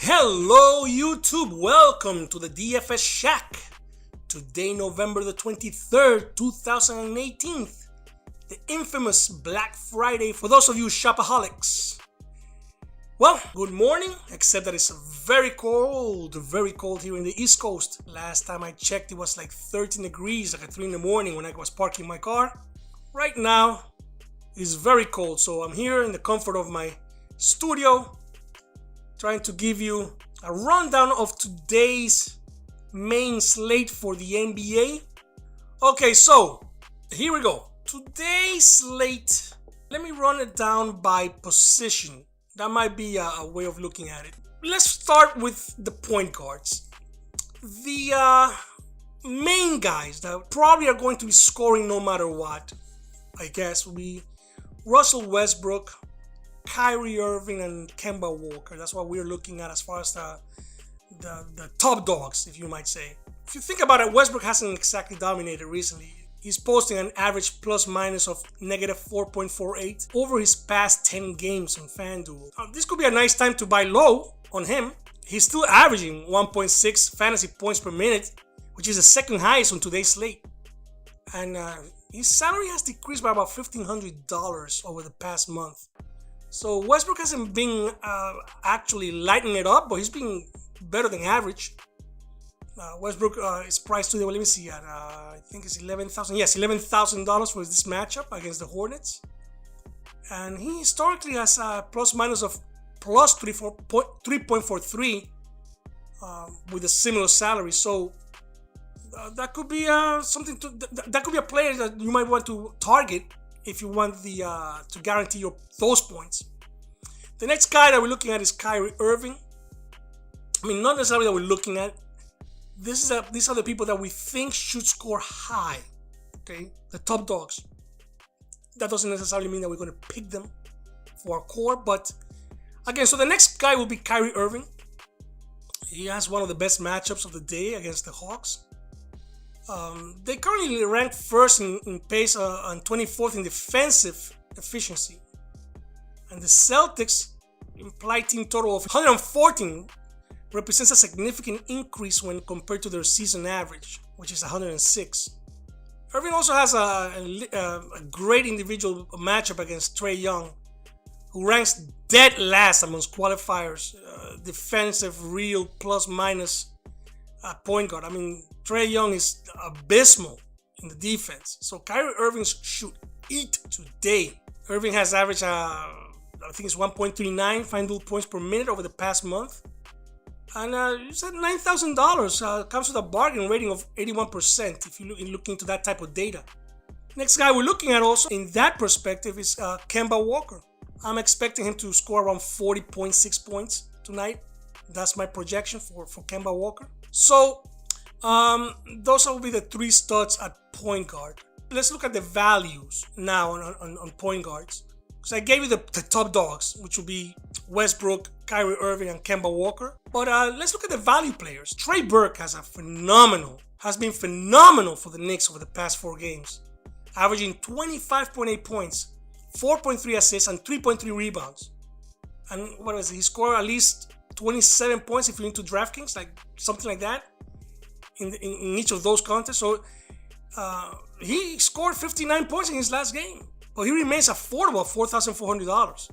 Hello YouTube, welcome to the DFS ShaQ. Today, November the 23rd, 2018, the infamous Black Friday for those of you shopaholics. Well, good morning, except that it's very cold here in the East Coast. Last time I checked, it was like 13 degrees, like at 3 in the morning when I was parking my car. Right now, it's very cold, so I'm here in the comfort of my studio, trying to give you a rundown of today's main slate for the NBA. Okay, so here we go. Today's slate, let me run it down by position. That might be a way of looking at it. Let's start with the point guards. The main guys that probably are going to be scoring no matter what, I guess, will be Russell Westbrook, Kyrie Irving, and Kemba Walker. That's what we're looking at as far as the top dogs, if you might say. If you think about it, Westbrook hasn't exactly dominated recently. He's posting an average plus minus of negative 4.48 over his past 10 games on Fanduel. This could be a nice time to buy low on him. He's still averaging 1.6 fantasy points per minute, which is the second highest on today's slate. And his salary has decreased by about $1,500 over the past month. So Westbrook hasn't been actually lighting it up, but he's been better than average. Westbrook is priced today, well, let me see, at I think it's $11,000. Yes, $11,000 for this matchup against the Hornets. And he historically has a plus minus of plus 3.43 with a similar salary. So that could be that could be a player that you might want to target if you want to guarantee those points. The next guy that we're looking at is Kyrie Irving. I mean, not necessarily that we're looking at. These are the people that we think should score high. Okay, the top dogs. That doesn't necessarily mean that we're going to pick them for our core, but again, so the next guy will be Kyrie Irving. He has one of the best matchups of the day against the Hawks. They currently rank first in pace and 24th in defensive efficiency. And the Celtics' implied team total of 114 represents a significant increase when compared to their season average, which is 106. Irving also has a great individual matchup against Trae Young, who ranks dead last amongst qualifiers, defensive, real, plus minus point guard. I mean, Trae Young is abysmal in the defense. So Kyrie Irving should eat today. Irving has averaged, I think it's 1.39 Fanduel points per minute over the past month. And it's at $9,000. Comes with a bargain rating of 81% if you look into that type of data. Next guy we're looking at also in that perspective is Kemba Walker. I'm expecting him to score around 40.6 points tonight. That's my projection for Kemba Walker. So those will be the three studs at point guard. Let's look at the values now on point guards. So I gave you the top dogs, which will be Westbrook, Kyrie Irving, and Kemba Walker. But let's look at the value players. Trey Burke has been phenomenal for the Knicks over the past 4 games, averaging 25.8 points, 4.3 assists, and 3.3 rebounds. And what was it? He scored at least 27 points if you're into DraftKings, like something like that, in each of those contests. So he scored 59 points in his last game, but he remains affordable at $4,400.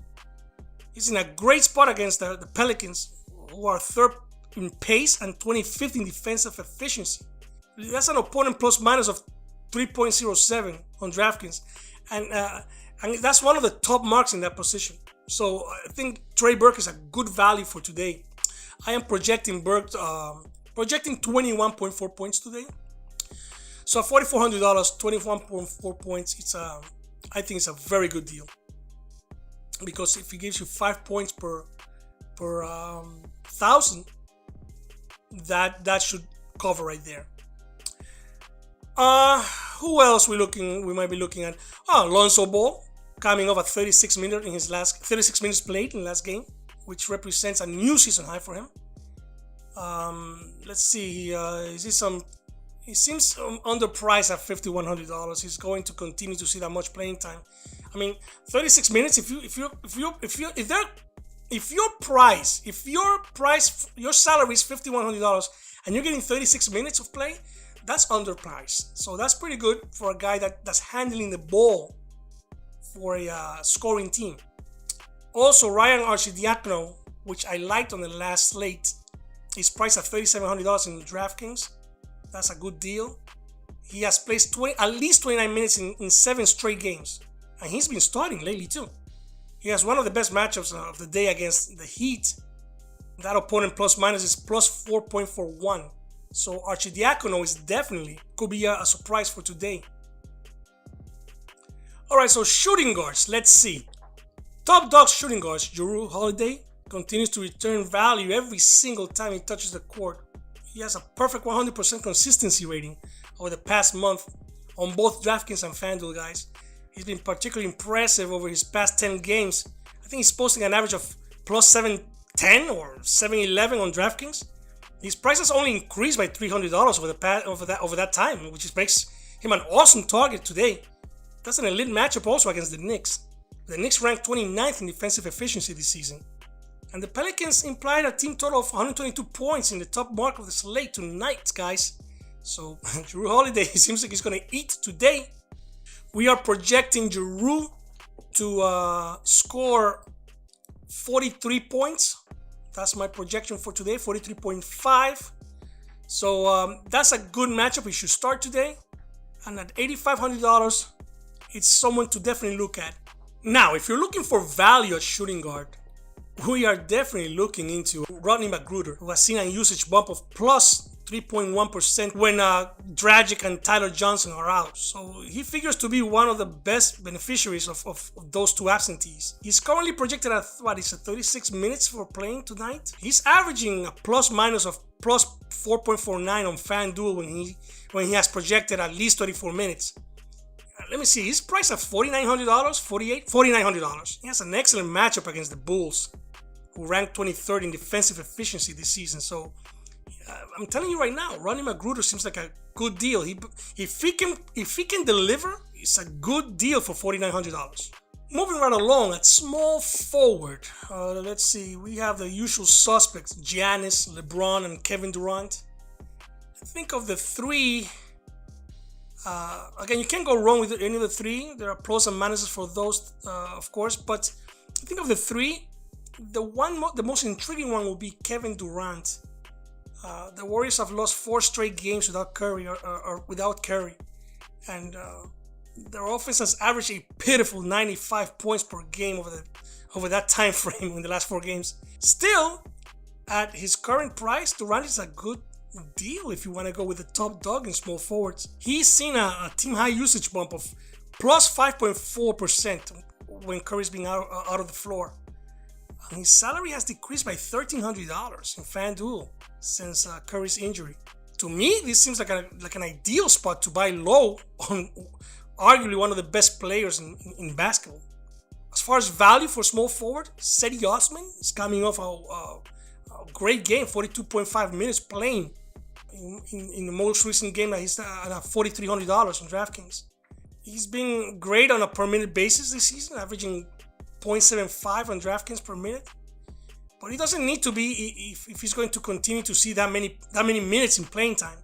He's in a great spot against the Pelicans, who are 3rd in pace and 25th in defensive efficiency. That's an opponent plus minus of 3.07 on DraftKings, and that's one of the top marks in that position. So I think Trey Burke is a good value for today. I am projecting Burke, projecting 21.4 points today. So at $4,400, 21.4 points. I think it's a very good deal, because if he gives you 5 points per 1,000, that should cover right there. Who else we might be looking at? Lonzo Ball, coming off a 36 minutes played in the last game, which represents a new season high for him. Let's see. He seems underpriced at $5,100. He's going to continue to see that much playing time. I mean, 36 minutes. If they're if your salary is $5,100 and you're getting 36 minutes of play, that's underpriced. So that's pretty good for a guy that's handling the ball for a scoring team. Also, Ryan Arcidiacono, which I liked on the last slate, is priced at $3,700 in DraftKings. That's a good deal. He has played at least 29 minutes in 7 straight games. And he's been starting lately too. He has one of the best matchups of the day against the Heat. That opponent plus minus is plus 4.41. So Arcidiacono is could be a surprise for today. Alright, so shooting guards, let's see. Top dog shooting guards, Jrue Holiday continues to return value every single time he touches the court. He has a perfect 100% consistency rating over the past month on both DraftKings and Fanduel, guys. He's been particularly impressive over his past 10 games. I think he's posting an average of plus 710 or 711 on DraftKings. His price has only increased by $300 over that time, which makes him an awesome target today. That's an elite matchup also against the Knicks. The Knicks ranked 29th in defensive efficiency this season. And the Pelicans implied a team total of 122 points in the top mark of the slate tonight, guys. So Jrue Holiday seems like he's going to eat today. We are projecting Jrue to score 43 points. That's my projection for today, 43.5. So that's a good matchup. He should start today. And at $8,500, it's someone to definitely look at. Now, if you're looking for value at shooting guard, we are definitely looking into Rodney McGruder, who has seen a usage bump of plus 3.1% when Dragic and Tyler Johnson are out. So he figures to be one of the best beneficiaries of those two absentees. He's currently projected at 36 minutes for playing tonight. He's averaging a plus minus of plus 4.49 on FanDuel when he has projected at least 34 minutes. Let me see, he's priced at $4,900, $4,900. He has an excellent matchup against the Bulls, who ranked 23rd in defensive efficiency this season. So I'm telling you right now, Rodney McGruder seems like a good deal. If he can deliver, it's a good deal for $4,900. Moving right along at small forward, let's see, we have the usual suspects: Giannis, LeBron, and Kevin Durant. I think of the three. Again, you can't go wrong with any of the three. There are pros and minuses for those, of course. But I think of the three, the most intriguing one will be Kevin Durant. The Warriors have lost 4 straight games without Curry or without Curry, and their offense has averaged a pitiful 95 points per game over that time frame in the last 4 games. Still, at his current price, Durant is a good deal if you want to go with the top dog in small forwards. He's seen a team high usage bump of plus 5.4% when Curry's being out of the floor. And his salary has decreased by $1,300 in FanDuel since Curry's injury. To me, this seems like an ideal spot to buy low on arguably one of the best players in basketball. As far as value for small forward, Cedi Osman is coming off a great game, 42.5 minutes playing in the most recent game that he's at $4,300 on DraftKings. He's been great on a per minute basis this season, averaging 0.75 on DraftKings per minute. But he doesn't need to be if he's going to continue to see that many minutes in playing time.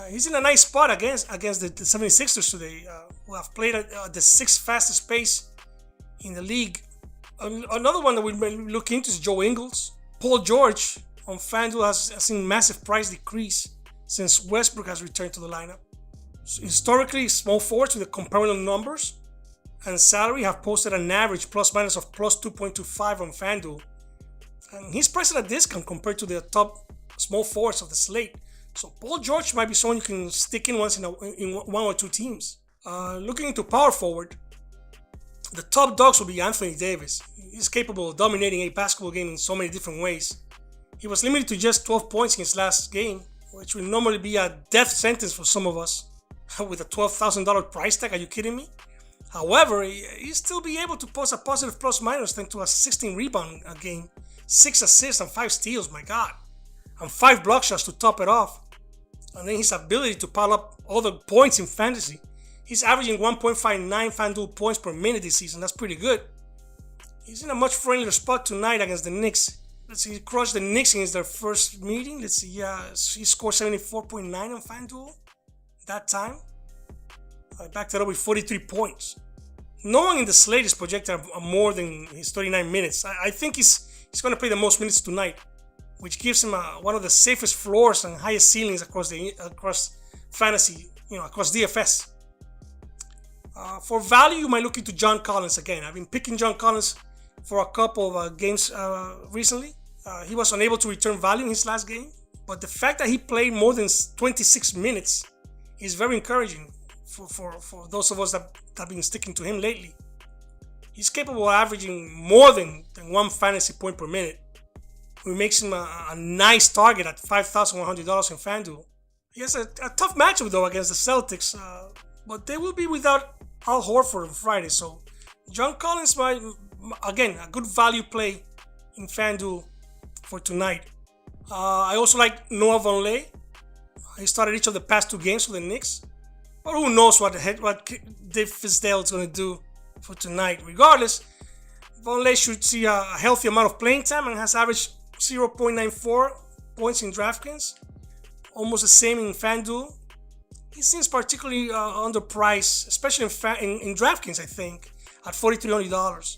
He's in a nice spot against the 76ers today, who have played at the 6th fastest pace in the league. Another one that we may look into is Joe Ingles. Paul George on FanDuel has seen massive price decrease since Westbrook has returned to the lineup. So historically, small forwards with the comparable numbers and salary have posted an average plus minus of plus 2.25 on FanDuel. And he's priced at a discount compared to the top small forwards of the slate. So Paul George might be someone you can stick in once in one or two teams. Looking into power forward, the top dogs will be Anthony Davis. He's capable of dominating a basketball game in so many different ways. He was limited to just 12 points in his last game, which will normally be a death sentence for some of us. With a $12,000 price tag, are you kidding me? However, he'll still be able to post a positive plus minus thanks to a 16 rebound a game, 6 assists and 5 steals, my god. And 5 block shots to top it off. And then his ability to pile up all the points in fantasy. He's averaging 1.59 FanDuel points per minute this season. That's pretty good. He's in a much friendlier spot tonight against the Knicks. Let's see, he crushed the Knicks in their first meeting. Let's see, he scored 74.9 on FanDuel that time. I backed it up with 43 points. No one in the slate is projected more than his 39 minutes. I think he's going to play the most minutes tonight, which gives him one of the safest floors and highest ceilings across fantasy, across DFS. For value, you might look into John Collins again. I've been picking John Collins for a couple of games recently. He was unable to return value in his last game, but the fact that he played more than 26 minutes is very encouraging for those of us that have been sticking to him lately. He's capable of averaging more than 1 fantasy point per minute, which makes him a nice target at $5,100 in FanDuel. He has a tough matchup though against the Celtics, but they will be without Al Horford on Friday, so John Collins might, again, a good value play in FanDuel for tonight. I also like Noah Vonleh. He started each of the past 2 games for the Knicks, but who knows what Dave Fizdale is going to do for tonight. Regardless, Vonleh should see a healthy amount of playing time and has averaged 0.94 points in DraftKings, almost the same in FanDuel. He seems particularly underpriced, especially in DraftKings, I think, at $4,300.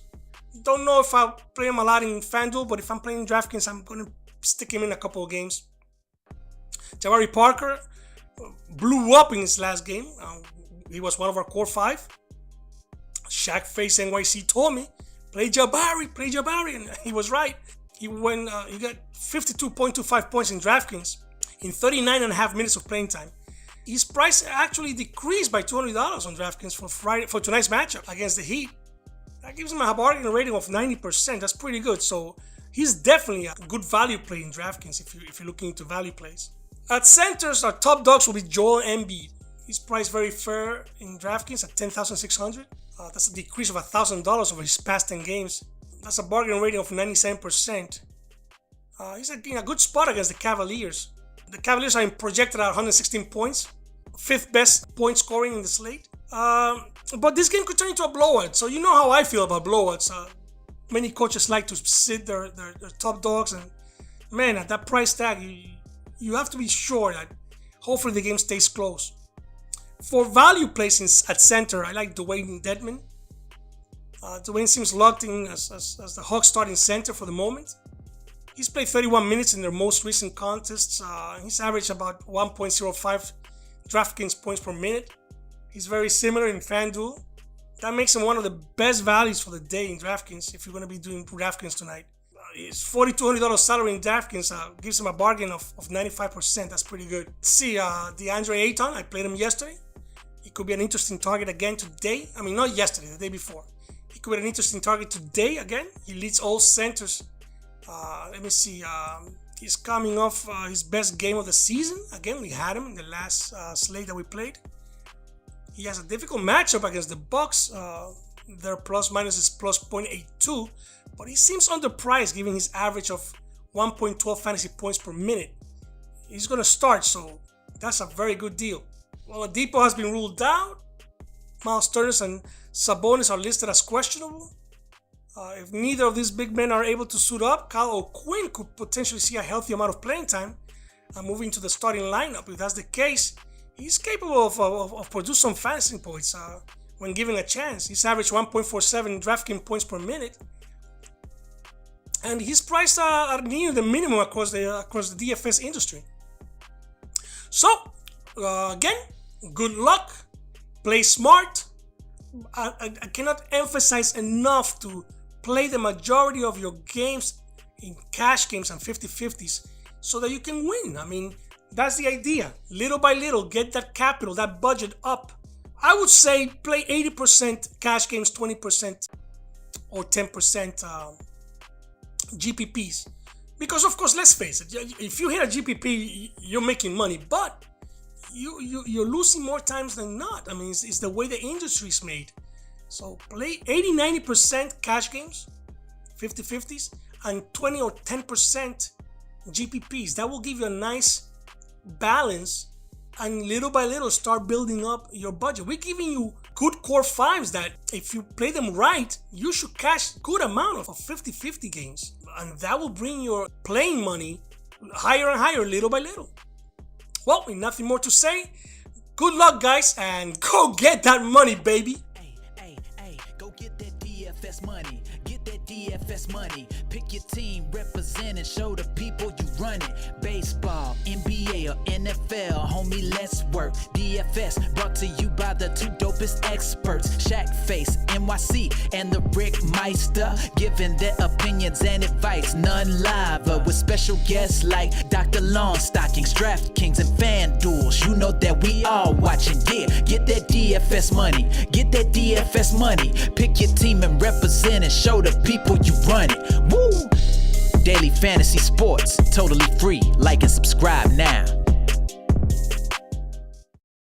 Don't know if I'll play him a lot in FanDuel, but if I'm playing DraftKings, I'm going to stick him in a couple of games. Jabari Parker blew up in his last game. He was one of our core 5. ShaQ Face NYC told me, play Jabari, and he was right. He got 52.25 points in DraftKings in 39.5 minutes of playing time. His price actually decreased by $200 on DraftKings for tonight's matchup against the Heat. That gives him a bargain rating of 90%. That's pretty good. So he's definitely a good value play in DraftKings if you're looking into value plays. At centers, our top dogs will be Joel Embiid. He's priced very fair in DraftKings at $10,600. That's a decrease of $1,000 over his past 10 games. That's a bargain rating of 97%. He's in a good spot against the Cavaliers. The Cavaliers are projected at 116 points, 5th best point scoring in the slate. But this game could turn into a blowout. So you know how I feel about blowouts. Many coaches like to sit their top dogs, and man, at that price tag, you have to be sure that hopefully the game stays close. For value plays at center, I like Dwayne Dedman. Dwayne seems locked in as the Hawks starting center for the moment. He's played 31 minutes in their most recent contests. He's averaged about 1.05 DraftKings points per minute. He's very similar in FanDuel. That makes him one of the best values for the day in DraftKings if you're going to be doing DraftKings tonight. His $4,200 salary in DraftKings gives him a bargain of 95%. That's pretty good. Let's see, DeAndre Ayton, I played him yesterday. He could be an interesting target again today. I mean, not yesterday, the day before. He could be an interesting target today again. He leads all centers. Let me see. He's coming off his best game of the season. Again, we had him in the last slate that we played. He has a difficult matchup against the Bucks. Their plus minus is plus 0.82, but he seems underpriced given his average of 1.12 fantasy points per minute. He's going to start, so that's a very good deal. Oladipo has been ruled out. Miles Turner and Sabonis are listed as questionable. If neither of these big men are able to suit up, Kyle O'Quinn could potentially see a healthy amount of playing time and moving to the starting lineup. If that's the case, he's capable of producing some fantasy points when given a chance. He's averaged 1.47 DraftKings points per minute, and he's priced at near the minimum across the DFS industry. So, again, good luck. Play smart. I cannot emphasize enough to play the majority of your games in cash games and 50-50s so that you can win. I mean, that's the idea. Little by little, get that capital, that budget up. I would say play 80% cash games, 20% or 10% GPPs. Because, of course, let's face it, if you hit a GPP, you're making money, but you're losing more times than not. I mean, it's the way the industry is made. So play 80-90% cash games, 50-50s, and 20 or 10% GPPs. That will give you a nice balance, and little by little start building up your budget. We're giving you good core fives that if you play them right, you should cash good amount of 50-50 games. And that will bring your playing money higher and higher, little by little. Well, with nothing more to say, good luck, guys, and go get that money, baby. Hey, go get that DFS money. Get that DFS money. Pick your team, represent and show the people you run it. Baseball, NBA or NFL, homie, let's work. DFS brought to you by the two dopest experts, ShaQ Face, NYC, and the Rick Meister, giving their opinions and advice. None live, with special guests like Dr. Stockings, DraftKings, and Fanduels. You know that we all watching. Yeah, get that DFS money. Get that DFS money. Pick your team and represent and show the people you run it. Woo! Daily fantasy sports, totally free. Like and subscribe now.